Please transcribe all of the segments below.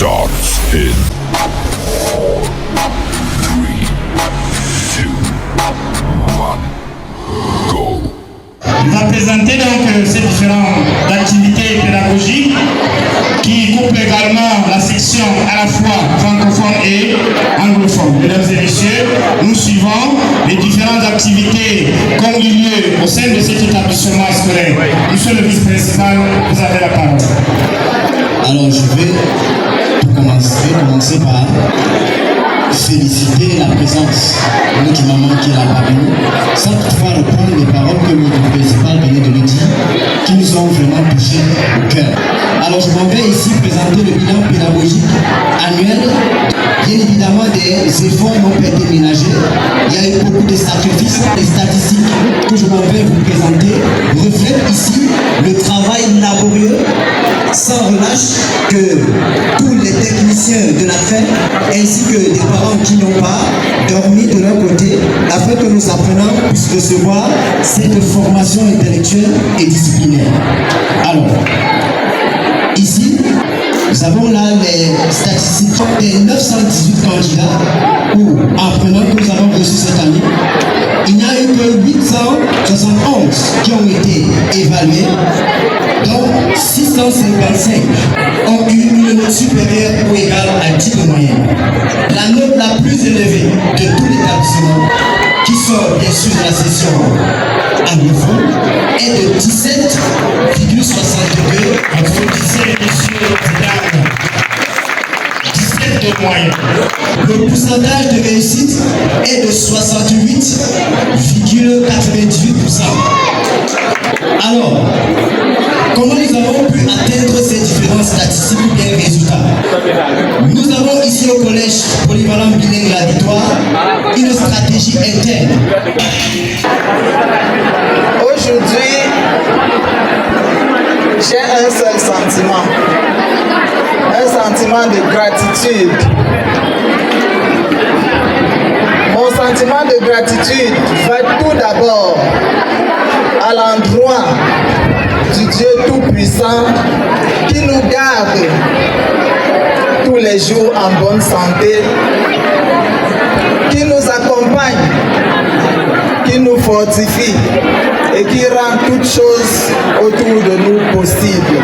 starts in 3, 2, 1, go. Il va présenter donc ces différentes activités pédagogiques qui couplent également la section à la fois francophone et anglophone. Mesdames et messieurs, nous suivons les différentes activités qui ont eu lieu au sein de cet établissement scolaire. Monsieur le vice-principal, vous avez la parole. Alors je vais commencer par féliciter la présence de notre maman qui est là parmi nous, sans toutefois reprendre les paroles que notre principal venait de le dire, qui nous ont vraiment touché au cœur. Alors je m'en vais ici présenter le bilan pédagogique annuel. Bien évidemment, des efforts n'ont pas été ménagés. Il y a eu beaucoup de sacrifices. Les statistiques que je m'en vais vous présenter reflètent ici le travail laborieux, sans relâche, que tous les techniciens de la fête, ainsi que des parents qui n'ont pas dormi de leur côté, afin que nos apprenants puissent recevoir cette formation intellectuelle et disciplinaire. Alors, ici, nous avons là les statistiques des 918 candidats ou apprenants que nous avons reçus cette année. Il n'y a eu que 871 qui ont été évalués, dont 655 ont eu une note supérieure ou égale à 10 de moyenne. La note la plus élevée de tout l'établissement, qui sort bien sûr de la session anglophone, est de 17,62. Applaudissez, messieurs et dames. 17 de moyenne. Le pourcentage de réussite est de 68,98%. Alors, comment nous avons pu atteindre ces différentes statistiques ou bien résultats? Nous avons ici au collège polyvalent bilingue La Victoire une stratégie interne. Aujourd'hui, j'ai un seul sentiment de gratitude. Mon sentiment de gratitude va tout d'abord à l'endroit du Dieu Tout-Puissant qui nous garde tous les jours en bonne santé, qui nous accompagne, qui nous fortifie et qui rend toutes choses autour de nous possibles.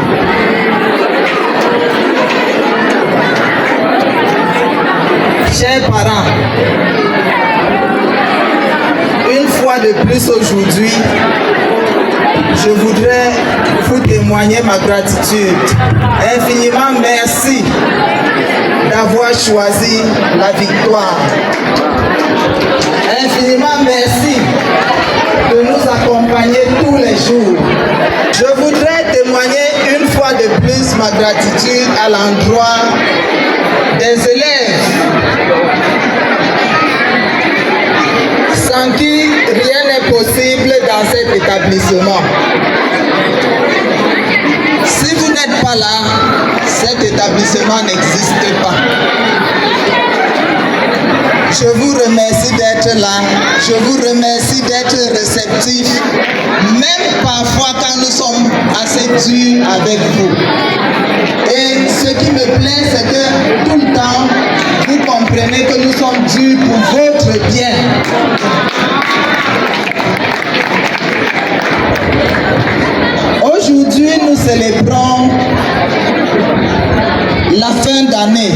Chers parents, une fois de plus aujourd'hui, je voudrais vous témoigner ma gratitude. Infiniment merci d'avoir choisi la victoire. Infiniment merci de nous accompagner tous les jours. Je voudrais témoigner une fois de plus ma gratitude à l'endroit des élèves sans qui rien n'est possible dans cet établissement. Si vous n'êtes pas là, cet établissement n'existe pas. Je vous remercie d'être là, je vous remercie d'être réceptif, même parfois quand nous sommes assez durs avec vous. Et ce qui me plaît, c'est que tout le temps, vous comprenez que nous sommes durs pour votre bien. Aujourd'hui, nous célébrons la fin d'année.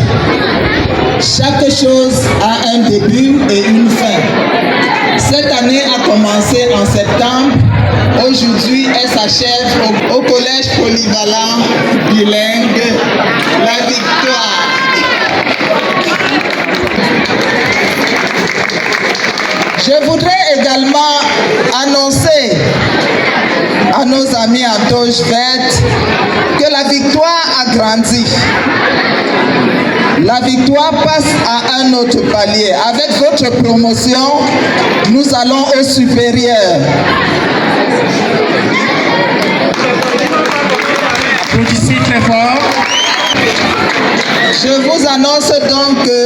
Chaque chose a un début et une fin. Cette année a commencé en septembre. Aujourd'hui, elle s'achève au collège polyvalent bilingue La Victoire. Je voudrais également annoncer à nos amis en Toge Verte que La Victoire a grandi. La Victoire passe à un autre palier. Avec votre promotion, nous allons au supérieur. Applaudissez très fort. Je vous annonce donc que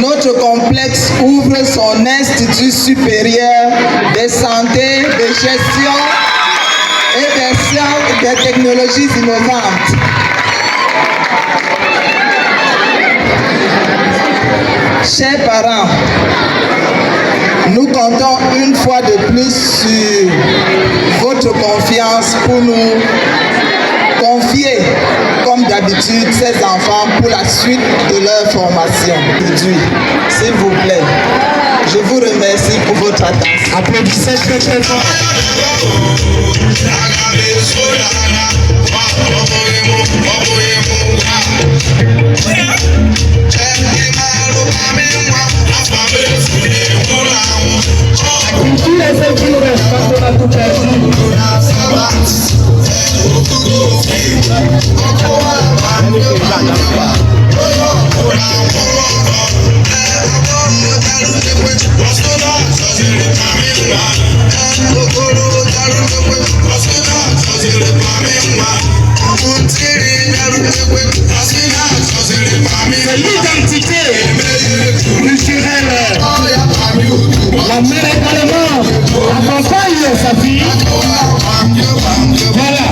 notre complexe ouvre son institut supérieur de santé, de gestion et des sciences et des technologies innovantes. Chers parents, nous comptons une fois de plus sur votre confiance pour nous confier, comme d'habitude, ces enfants pour la suite de leur formation. S'il vous plaît, je vous remercie pour votre attention. Applaudissez très très fort. Tous les ceux qui nous restent quand on a tout perdu. C'est l'identité culturelle. La mère également accompagne sa fille. Voilà.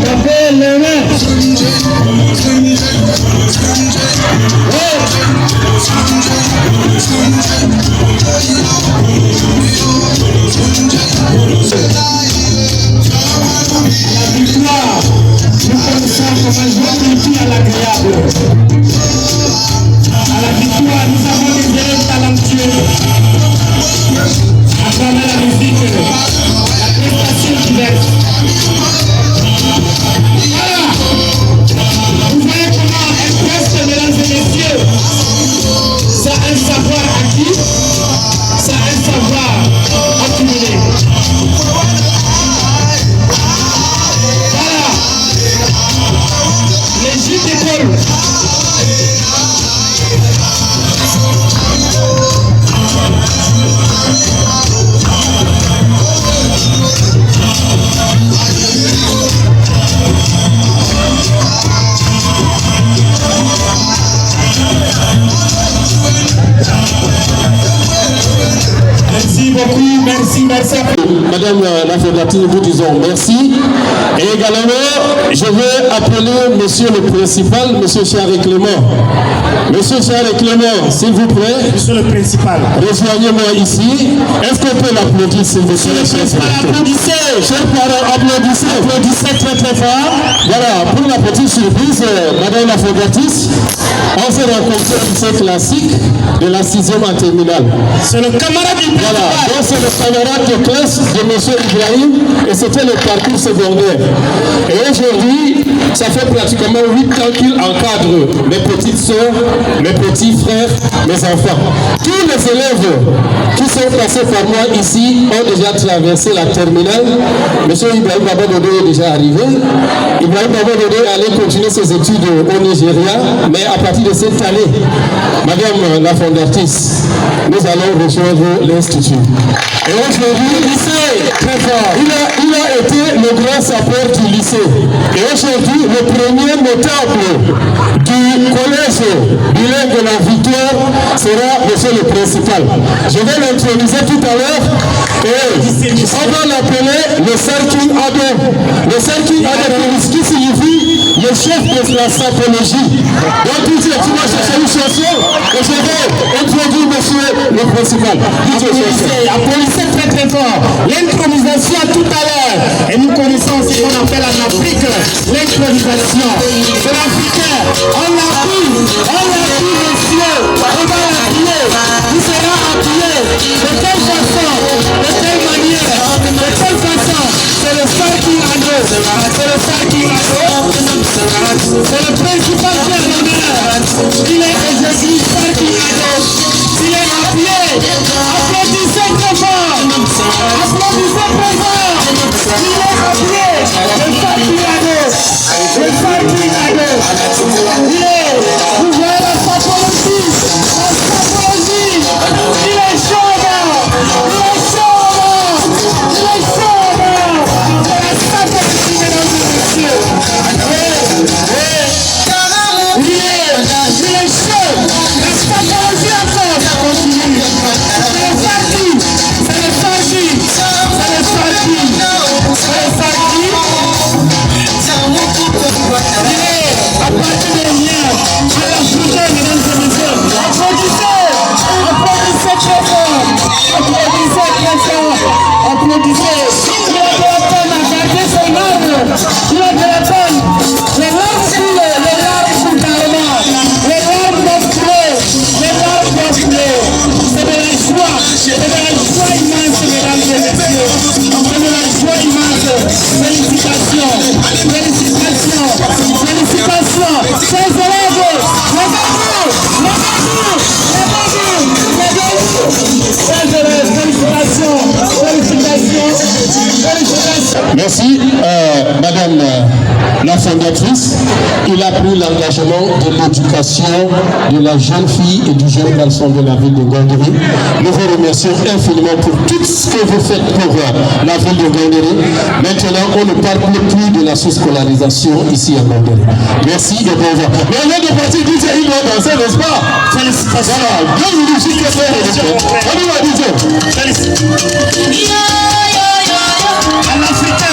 Tapez les mains. La victoire, nous connaissons comme un joueur culture à l'agréable. À la victoire, nous avons des élèves talentueux. À travers la musique, la prestation diverse. Voilà. Vous voyez comment un presque, mesdames et messieurs, ça a un savoir acquis, ça a un savoir accumulé. Voilà. Les juges d'école. Merci beaucoup, merci. Madame la fondatrice, nous disons merci. Et également, je vais appeler monsieur le principal, monsieur Charles Clément. Monsieur Charles Clément, s'il vous plaît. Monsieur le principal. Rejoignez-moi ici. Est-ce qu'on peut l'applaudir, s'il vous plaît? Applaudissez. Chers parents, applaudissez. Applaudissez très très fort. Voilà, pour la petite surprise, madame la fondatrice, on s'est rencontré au lycée classique de la 6e en terminale. C'est le camarade du principal. Voilà, donc c'est le camarade de classe de M. Ibrahim et c'était le parcours secondaire. Et aujourd'hui, ça fait pratiquement 8 ans qu'il encadre mes petites soeurs, mes petits frères, mes enfants. Tous les élèves qui sont passés par moi ici ont déjà traversé la terminale. M. Ibrahim Babadodé est déjà arrivé. Ibrahim Babadodé allait continuer ses études au Nigeria, mais à partir de cette année, madame la fondatrice, nous allons rejoindre l'Institut. Et aujourd'hui, lycée, très fort. Il a été le grand sapeur du lycée. Et aujourd'hui, le premier notable du collège bilingue de la Victoire sera monsieur le principal. Je vais l'introduire tout à l'heure. Et on va l'appeler le Sarkin Ado. Le Sarkin Ado, qui signifie le chef de la sapologie. Donc, tout ce qui va chercher une chanson, et je vais introduire monsieur le principal. Applaudissez très très fort. L'improvisation tout à l'heure. Et nous connaissons ce qu'on appelle en Afrique l'improvisation. C'est l'Africain. On l'appuie, monsieur. On va l'appuyer. Il sera appuyé. De quelle façon? De quelle manière? De quelle façon? C'est le Sarkin Ado. C'est le Sarkin Ado. C'est le principal père. Il est aujourd'hui Sarkin Ado. Il est appuyé. Applaudissez très fort. Applaudissez très fort. Il est appuyé. Le Sarkin Ado. Le Sarkin Ado. Il est. Vous voyez la sapologie. La sapologie. Il est chaud. Il est chaud. Il est chaud. C'est la sapologie, mesdames et messieurs. Il est chaud. La sapologie encore. Ça continue. C'est le Sarkin. C'est le Sarkin. C'est le Sarkin. C'est le Sarkin. Madame la fondatrice, il a pris l'engagement de l'éducation de la jeune fille et du jeune garçon de la ville de Gondéry. Nous vous remercions infiniment pour tout ce que vous faites pour la ville de Gondéry. Maintenant, on ne parle plus de la sous-scolarisation ici à Gondéry. Merci et bon vent. Mais avant de partir, DJ, il doit danser, n'est-ce pas? Félicitations. Voilà, bien vous musique que c'est. On y va, DJ. Félicitations. À l'Africain.